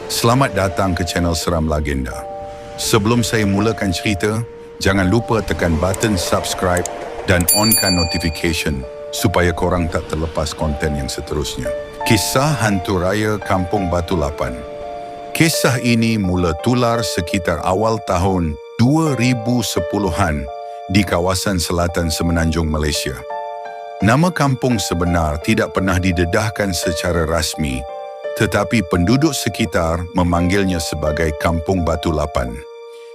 Selamat datang ke channel Seram Lagenda. Sebelum saya mulakan cerita, jangan lupa tekan button subscribe dan onkan notification supaya korang tak terlepas konten yang seterusnya. Kisah Hantu Raya Kampung Batu Lapan. Kisah ini mula tular sekitar awal tahun 2010-an di kawasan selatan Semenanjung Malaysia. Nama kampung sebenar tidak pernah didedahkan secara rasmi, tetapi penduduk sekitar memanggilnya sebagai Kampung Batu Lapan.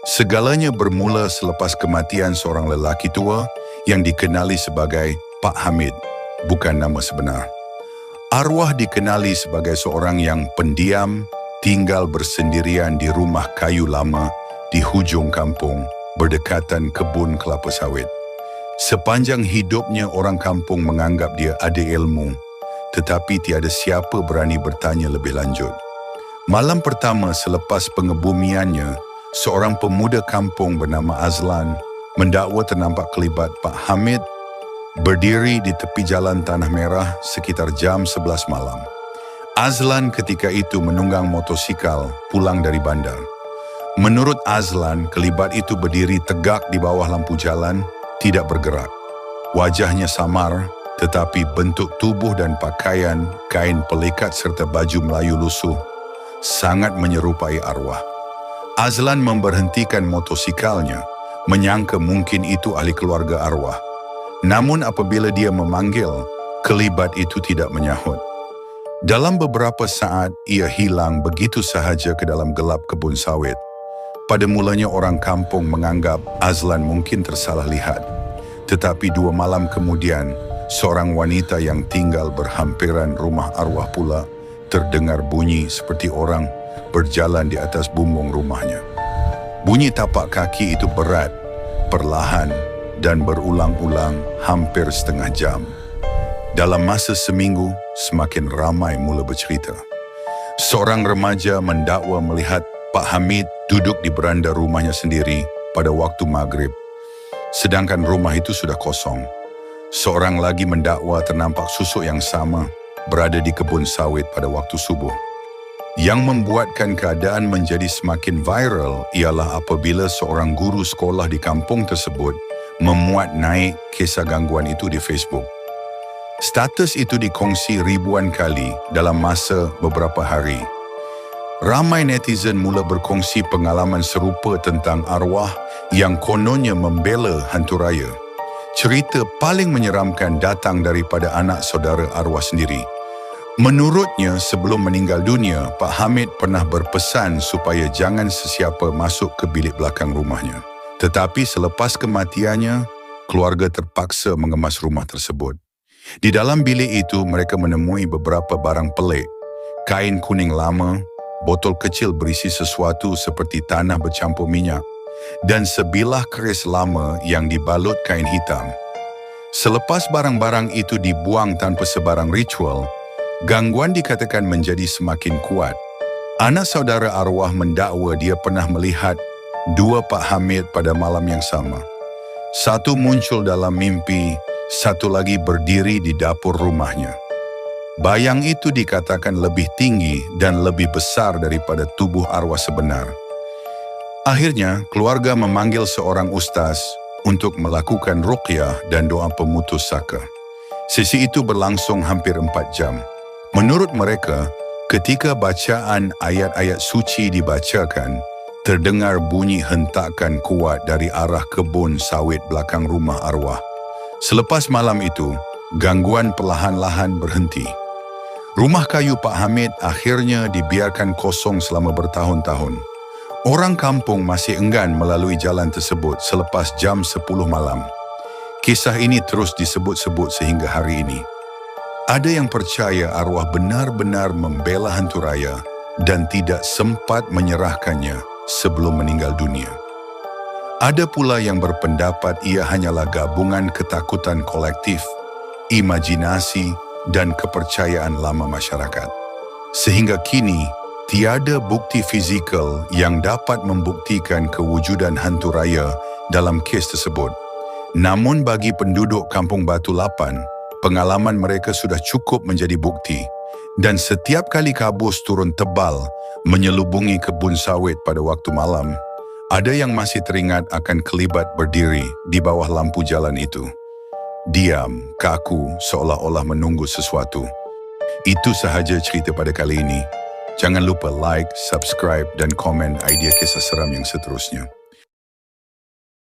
Segalanya bermula selepas kematian seorang lelaki tua yang dikenali sebagai Pak Hamid, bukan nama sebenar. Arwah dikenali sebagai seorang yang pendiam, tinggal bersendirian di rumah kayu lama di hujung kampung, berdekatan kebun kelapa sawit. Sepanjang hidupnya orang kampung menganggap dia ada ilmu, tetapi tiada siapa berani bertanya lebih lanjut. Malam pertama selepas pengebumiannya, seorang pemuda kampung bernama Azlan mendakwa ternampak kelibat Pak Hamid berdiri di tepi jalan Tanah Merah sekitar jam 11 malam. Azlan ketika itu menunggang motosikal pulang dari bandar. Menurut Azlan, kelibat itu berdiri tegak di bawah lampu jalan, tidak bergerak. Wajahnya samar, tetapi bentuk tubuh dan pakaian, kain pelikat serta baju Melayu lusuh sangat menyerupai arwah. Azlan memberhentikan motosikalnya, menyangka mungkin itu ahli keluarga arwah. Namun apabila dia memanggil, kelibat itu tidak menyahut. Dalam beberapa saat, ia hilang begitu sahaja ke dalam gelap kebun sawit. Pada mulanya orang kampung menganggap Azlan mungkin tersalah lihat. Tetapi 2 malam kemudian, seorang wanita yang tinggal berhampiran rumah arwah pula terdengar bunyi seperti orang berjalan di atas bumbung rumahnya. Bunyi tapak kaki itu berat, perlahan, dan berulang-ulang hampir setengah jam. Dalam masa seminggu, semakin ramai mula bercerita. Seorang remaja mendakwa melihat Pak Hamid duduk di beranda rumahnya sendiri pada waktu maghrib, sedangkan rumah itu sudah kosong. Seorang lagi mendakwa ternampak susuk yang sama berada di kebun sawit pada waktu subuh. Yang membuatkan keadaan menjadi semakin viral ialah apabila seorang guru sekolah di kampung tersebut memuat naik kisah gangguan itu di Facebook. Status itu dikongsi ribuan kali dalam masa beberapa hari. Ramai netizen mula berkongsi pengalaman serupa tentang arwah yang kononnya membela hantu raya. Cerita paling menyeramkan datang daripada anak saudara arwah sendiri. Menurutnya, sebelum meninggal dunia, Pak Hamid pernah berpesan supaya jangan sesiapa masuk ke bilik belakang rumahnya. Tetapi selepas kematiannya, keluarga terpaksa mengemas rumah tersebut. Di dalam bilik itu, mereka menemui beberapa barang pelik, kain kuning lama, botol kecil berisi sesuatu seperti tanah bercampur minyak, dan sebilah keris lama yang dibalut kain hitam. Selepas barang-barang itu dibuang tanpa sebarang ritual, gangguan dikatakan menjadi semakin kuat. Anak saudara arwah mendakwa dia pernah melihat 2 Pak Hamid pada malam yang sama. Satu muncul dalam mimpi, satu lagi berdiri di dapur rumahnya. Bayang itu dikatakan lebih tinggi dan lebih besar daripada tubuh arwah sebenar. Akhirnya, keluarga memanggil seorang ustaz untuk melakukan ruqyah dan doa pemutus saka. Sesi itu berlangsung hampir 4 jam. Menurut mereka, ketika bacaan ayat-ayat suci dibacakan, terdengar bunyi hentakan kuat dari arah kebun sawit belakang rumah arwah. Selepas malam itu, gangguan perlahan-lahan berhenti. Rumah kayu Pak Hamid akhirnya dibiarkan kosong selama bertahun-tahun. Orang kampung masih enggan melalui jalan tersebut selepas jam 10 malam. Kisah ini terus disebut-sebut sehingga hari ini. Ada yang percaya arwah benar-benar membela hantu raya dan tidak sempat menyerahkannya sebelum meninggal dunia. Ada pula yang berpendapat ia hanyalah gabungan ketakutan kolektif, imajinasi, dan kepercayaan lama masyarakat. Sehingga kini, tiada bukti fizikal yang dapat membuktikan kewujudan hantu raya dalam kes tersebut. Namun bagi penduduk Kampung Batu Lapan, pengalaman mereka sudah cukup menjadi bukti dan setiap kali kabus turun tebal, Menyelubungi kebun sawit pada waktu malam, ada yang masih teringat akan kelibat berdiri di bawah lampu jalan itu. Diam, kaku, seolah-olah menunggu sesuatu. Itu sahaja cerita pada kali ini. Jangan lupa like, subscribe, dan komen idea kisah seram yang seterusnya.